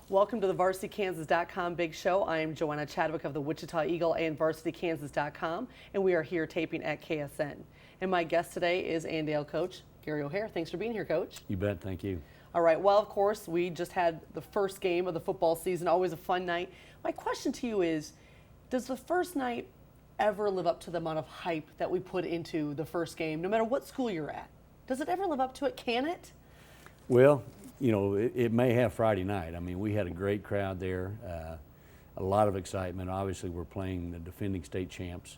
Welcome to the VarsityKansas.com Big Show. I am Joanna Chadwick of the Wichita Eagle and VarsityKansas.com, and we are here taping at KSN. And my guest today is Andale coach Gary O'Hare. Thanks for being here, Coach. You bet. Thank you. All right. Well, of course, we just had the first game of the football season. Always a fun night. My question to you is, does the first night ever live up to the amount of hype that we put into the first game, no matter what school you're at? Does it ever live up to it? Can it? Well, you know, it may have Friday night. I mean, we had a great crowd there, a lot of excitement. Obviously, we're playing the defending state champs,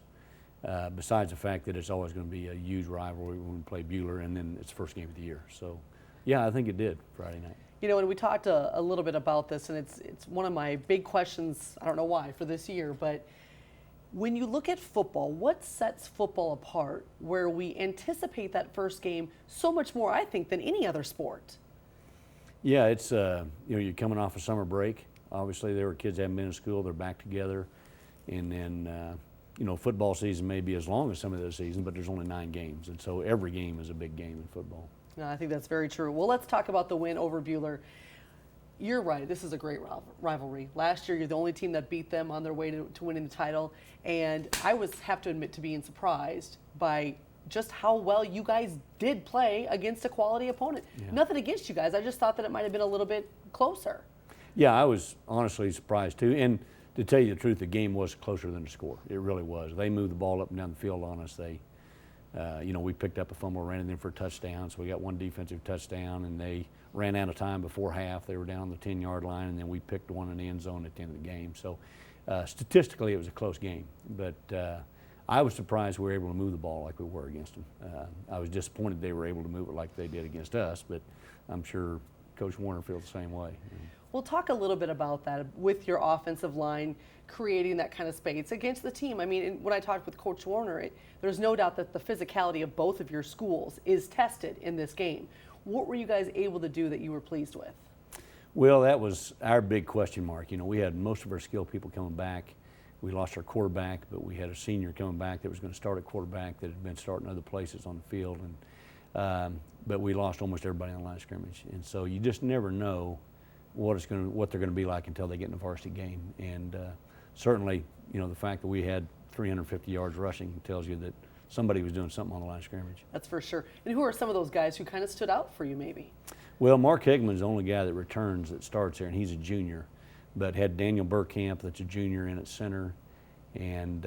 besides the fact that it's always going to be a huge rivalry when we play Buhler, and then it's the first game of the year. So, yeah, I think it did Friday night. You know, and we talked a little bit about this, and it's one of my big questions, I don't know why, for this year, but when you look at football, what sets football apart where we anticipate that first game so much more, I think, than any other sport? Yeah, it's, you know, you're coming off a summer break. Obviously, there were kids that haven't been in school, they're back together. And then, you know, football season may be as long as some of those seasons, but there's only 9 games. And so every game is a big game in football. No, I think that's very true. Well, let's talk about the win over Buhler. You're right, this is a great rivalry. Last year, you're the only team that beat them on their way to winning the title. And I have to admit to being surprised by just how well you guys did play against a quality opponent. Yeah. Nothing against you guys. I just thought that it might have been a little bit closer. Yeah, I was honestly surprised too. And to tell you the truth, the game was closer than the score. It really was. They moved the ball up and down the field on us. They, you know, we picked up a fumble, ran it in for a touchdown. So we got one defensive touchdown, and they ran out of time before half. They were down on the 10-yard line, and then we picked one in the end zone at the end of the game. So statistically, it was a close game. But I was surprised we were able to move the ball like we were against them. I was disappointed they were able to move it like they did against us, but I'm sure Coach Warner feels the same way. We'll talk a little bit about that with your offensive line creating that kind of space against the team. I mean, when I talked with Coach Warner, there's no doubt that the physicality of both of your schools is tested in this game. What were you guys able to do that you were pleased with? Well, that was our big question mark. You know, we had most of our skilled people coming back. We lost our quarterback, but we had a senior coming back that was going to start at quarterback that had been starting other places on the field. And but we lost almost everybody on the line of scrimmage. And so you just never know what they're going to be like until they get in a varsity game. And certainly, you know, the fact that we had 350 yards rushing tells you that somebody was doing something on the line of scrimmage. That's for sure. And who are some of those guys who kind of stood out for you maybe? Well, Mark Higman's the only guy that returns that starts there, and he's a junior. But had Daniel Burkamp, that's a junior, in at center, and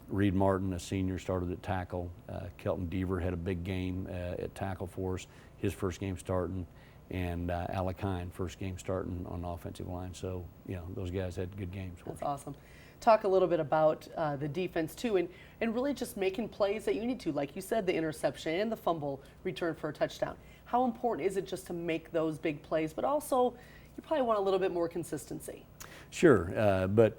Reed Martin, a senior, started at tackle. Kelton Deaver had a big game at tackle for us, his first game starting, and Alec Hine, first game starting on the offensive line. So, you know, those guys had good games for us. That's awesome. Talk a little bit about the defense too, and really just making plays that you need to. Like you said, the interception and the fumble return for a touchdown. How important is it just to make those big plays, but also you probably want a little bit more consistency? Sure, but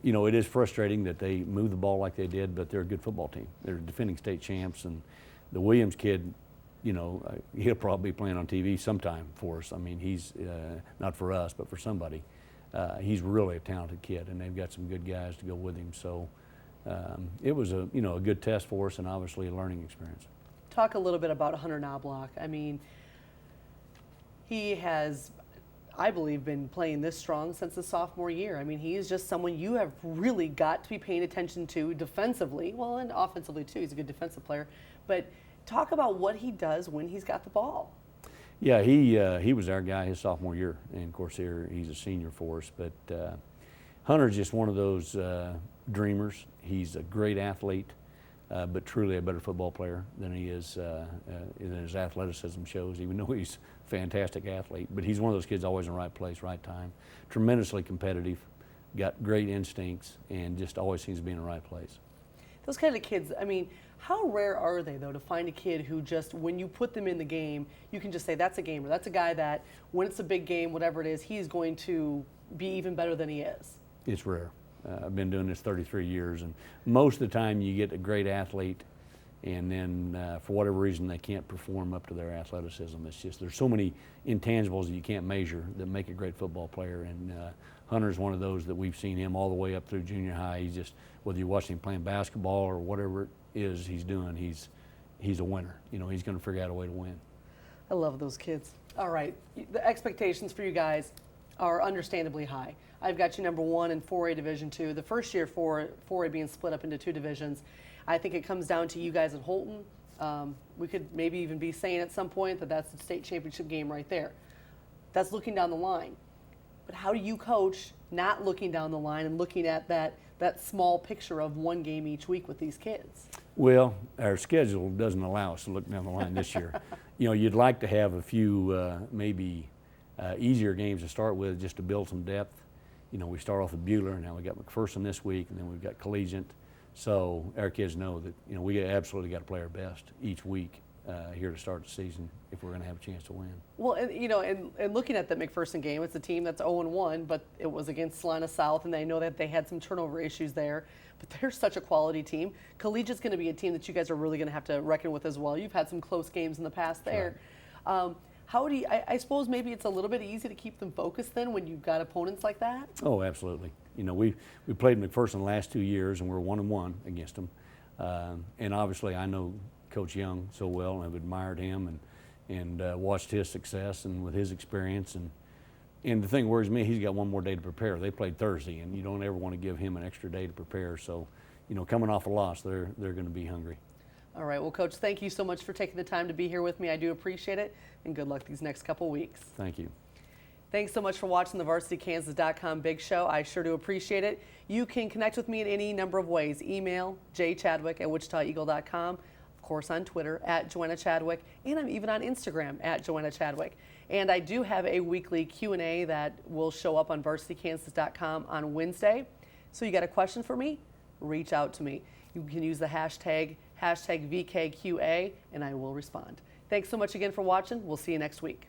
you know, it is frustrating that they move the ball like they did, but they're a good football team. They're defending state champs, and the Williams kid, you know, he'll probably be playing on TV sometime for us. I mean, he's not for us, but for somebody. He's really a talented kid, and they've got some good guys to go with him. So it was a good test for us, and obviously a learning experience. Talk a little bit about Hunter Knobloch. I mean, he has, I believe, been playing this strong since his sophomore year. I mean, he is just someone you have really got to be paying attention to defensively, well, and offensively too. He's a good defensive player. But talk about what he does when he's got the ball. Yeah, he was our guy his sophomore year, and of course here he's a senior for us. But Hunter's just one of those dreamers. He's a great athlete, but truly a better football player than he is, than his athleticism shows, even though he's a fantastic athlete. But he's one of those kids always in the right place, right time, tremendously competitive, got great instincts, and just always seems to be in the right place. Those kind of kids, I mean, how rare are they, though, to find a kid who just, when you put them in the game, you can just say, that's a gamer. That's a guy that, when it's a big game, whatever it is, he's going to be even better than he is. It's rare. I've been doing this 33 years, and most of the time you get a great athlete, and then for whatever reason they can't perform up to their athleticism. It's just, there's so many intangibles that you can't measure that make a great football player, and Hunter's one of those that we've seen him all the way up through junior high. He's just, whether you watch him playing basketball or whatever it is he's doing, he's a winner. You know, he's going to figure out a way to win. I love those kids. All right, the expectations for you guys, are understandably high. I've got you number 1 in 4A Division II. The first year 4A being split up into 2 divisions. I think it comes down to you guys at Holton. We could maybe even be saying at some point that that's the state championship game right there. That's looking down the line. But how do you coach not looking down the line and looking at that small picture of one game each week with these kids? Well, our schedule doesn't allow us to look down the line this year. You know, you'd like to have a few maybe easier games to start with just to build some depth. You know, we start off with Buhler, now we got McPherson this week, and then we've got Collegiate. So our kids know that, you know, we absolutely got to play our best each week here to start the season if we're going to have a chance to win. Well, and, you know, and looking at the McPherson game, it's a team that's 0-1, but it was against Salina South, and they know that they had some turnover issues there. But they're such a quality team. Collegiate's going to be a team that you guys are really going to have to reckon with as well. You've had some close games in the past there. Right. How do you, I suppose maybe it's a little bit easy to keep them focused then when you've got opponents like that? Oh, absolutely. You know, we played McPherson the last 2 years, and we're 1-1 against them. And obviously, I know Coach Young so well, and I've admired him and watched his success and with his experience. And the thing worries me, he's got one more day to prepare. They played Thursday, and you don't ever want to give him an extra day to prepare. So, you know, coming off a loss, they're going to be hungry. All right. Well, Coach, thank you so much for taking the time to be here with me. I do appreciate it, and good luck these next couple weeks. Thank you. Thanks so much for watching the VarsityKansas.com Big Show. I sure do appreciate it. You can connect with me in any number of ways. Email jchadwick@wichitaeagle.com. Of course, on Twitter @Joanna Chadwick, and I'm even on Instagram @Joanna Chadwick. And I do have a weekly Q&A that will show up on VarsityKansas.com on Wednesday. So you got a question for me? Reach out to me. You can use the hashtag VKQA, and I will respond. Thanks so much again for watching. We'll see you next week.